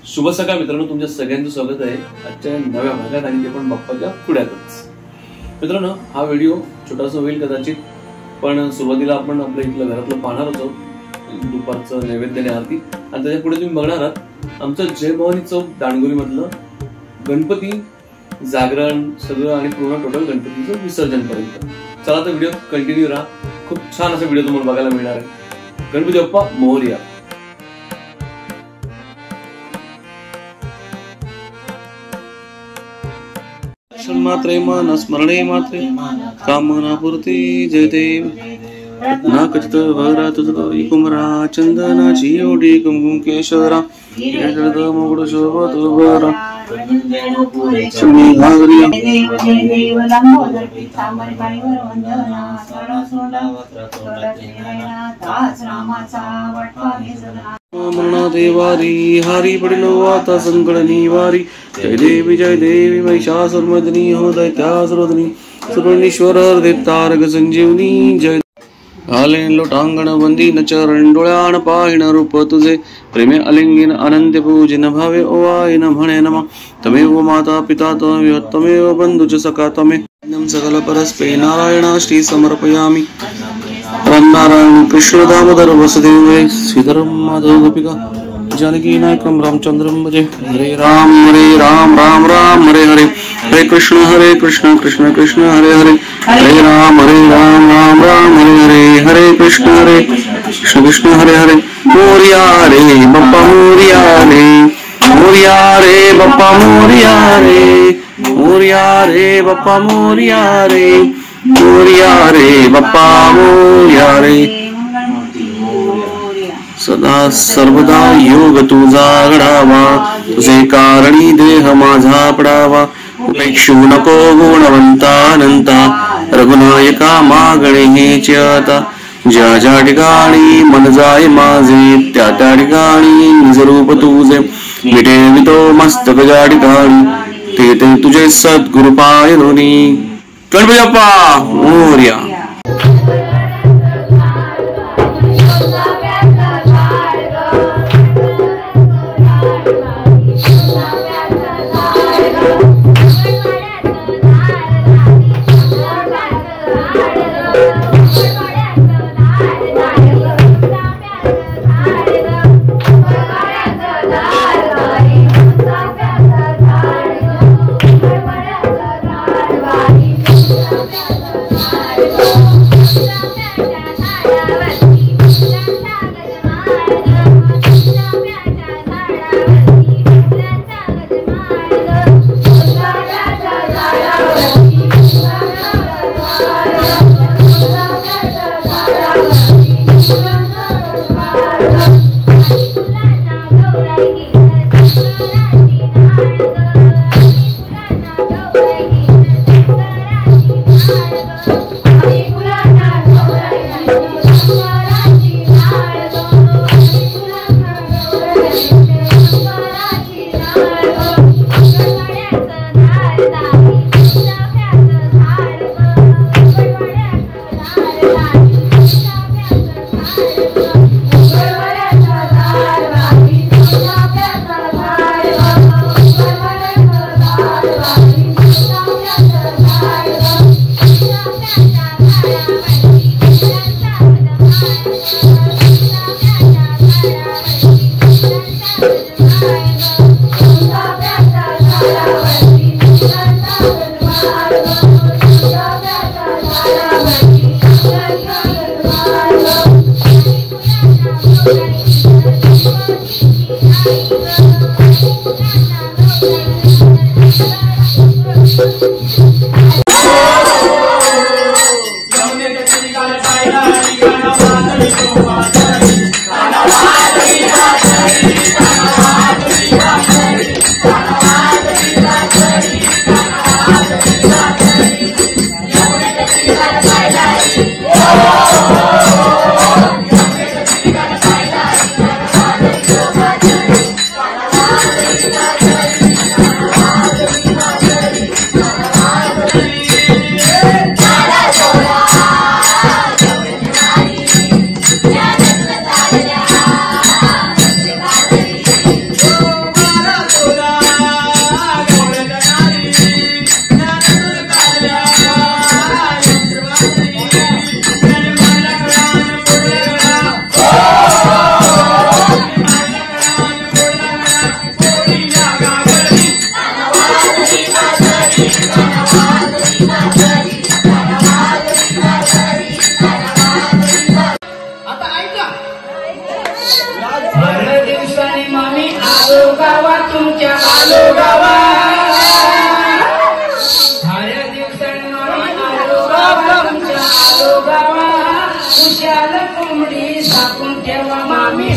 शुभ सकाळ मित्रांनो, तुमच्या सगळ्यांचं स्वागत आहे आजच्या नव्या भागात आणि ते पण बाप्पाच्या पुढ्यातच. मित्रांनो, हा व्हिडिओ छोटासा होईल कदाचित, पण सुरुवातीला आपण आपल्या इथलं घरातलं पाहणार होतो, दुपारचं नैवेद्याने आरती, आणि त्याच्या पुढे तुम्ही बघणार आहात आमचं जय भवानी चौक दांडगोली मधलं गणपती जागरण सगळं आणि पूर्ण टोटल गणपतीचं विसर्जन पर्यंत. चला तर व्हिडिओ कंटिन्यू राहा, खूप छान असा व्हिडिओ तुम्हाला बघायला मिळणार आहे. गणपती बाप्पा मोरया. मात्रे मन स्मरणे मात्रे कामना पूर्ती जय देव. ना कथित भरा तुझ कुमरा चंदनाची ओढी कुमकुम केशरा मोगड शोभत भरा देवारी हारी पडलो आता संकट निवारी. जय देवी महिषासुरमर्दिनी हो दैत्यासुरवदनी सुवर्णेश्वर हृदय तारक संजीवनी. जय आले लोटांगण वंदीन चरण डोळ्यान पाहिण रूप तुझे प्रेमे अलिंगीन अनंत पूजिन भावे ओवाईन म्हणे नमा. तमेव माता पिता तमेव बंधुच सखा तमे सकल परस्पे नारायण श्री समर्पयामि. राम नारायण कृष्ण दामोदर वसुदेव श्रीधर माधव गोपिका जानकी नायकम रामचंद्रम भजे. हरे राम राम राम हरे हरे. हरे कृष्ण कृष्ण कृष्ण हरे हरे. हरे राम राम राम हरे हरे. हरे कृष्ण कृष्ण हरे हरे. मोरिया रे बप्पा मोरिया रे. मोरिया रे बप्पा मोरिया रे. मोरिया रे बप्पा मोरिया रे. मोरिया रे बप्पा मोरिया रे. सदा सर्वदा योग तुझा घडावा, तुझे कारणी देह माझा पडावा. उपेक्षू नको गुणवंता अनंता, रघुनायका मागणे हेच आता. ज्या ज्या ठिकाणी मन जाय माझे, त्या त्या ठिकाणी निज रूप तुझे. मिटे मितो मस्तक ज्या ठिकाणी, ते ते तुझे सद्गुरु पाय दोन्ही. गणपती बाप्पा मोरया. आलो गावा तुमच्या आलो गावा साऱ्या दिवसांनी आलो गावा तुमच्या आलो गावा खुशाल कोंबडी झाकून ठेवा मामी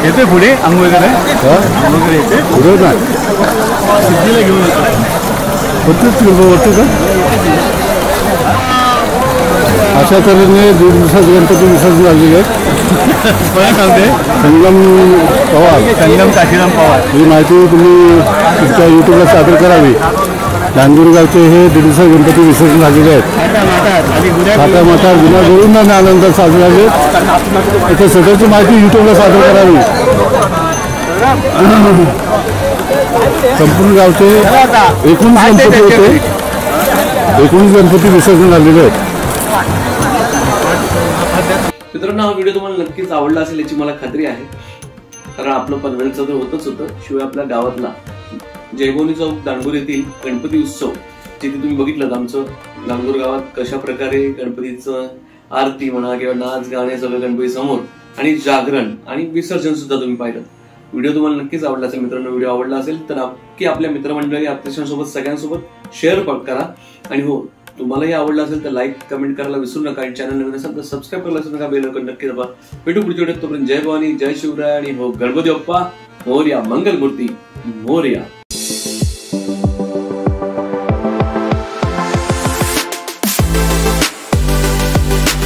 येते पुढे आंघोळ वगैरे येते बरोबर सिद्धीला घेऊन येतो होतं का अशा तऱ्हेने 2 दिवसात गणपती विसर्जन झालेले आहेत. सांगते संगम काशीराम पवार ही माहिती तुम्ही तुमच्या यूट्यूबला सादर करावी. नांदूरगावचे हे 1.5 दिवसात गणपती विसर्जन झालेले आहेत. आता माता गुन्हा गुरूंना आनंद साजरे झाले. इथे सदरची माहिती यूट्यूबला सादर करावी. संपूर्ण गावचे 19 गणपती होते. 19 गणपती विसर्जन झालेले आहेत. मित्रांनो, हा व्हिडिओ तुम्हाला नक्कीच आवडला असेल याची मला खात्री आहे, कारण आपलं पनवेलचं तर होतच होतं, शिवाय आपल्या गावातला जयभवानी चौक दांडगूर येथील गणपती उत्सव जिथे तुम्ही बघितलं आमचं दांडगूर गावात कशा प्रकारे गणपतीचं आरती म्हणा किंवा नाच गाणे सगळं गणपती समोर आणि जागरण आणि विसर्जन सुद्धा तुम्ही पाहिलं. व्हिडिओ तुम्हाला नक्कीच आवडला असेल मित्रांनो. व्हिडिओ आवडला असेल तर नक्की आपल्या मित्रमंडळी आत्मीयांसोबत सगळ्यांसोबत शेअर करा. आणि हो, तुम्हालाही आवडला असेल तर लाईक कमेंट करायला विसरू नका. आणि चॅनल नवीन असेल तर सबस्क्राईब करायला विसरू नका. बेल आयकॉन नक्की दाबा. भेटू पुढच्या व्हिडिओत. तोपर्यंत जय भवानी, जय शिवराय आणि हो गणपती बाप्पा मोरया, मंगलमूर्ती मोरया.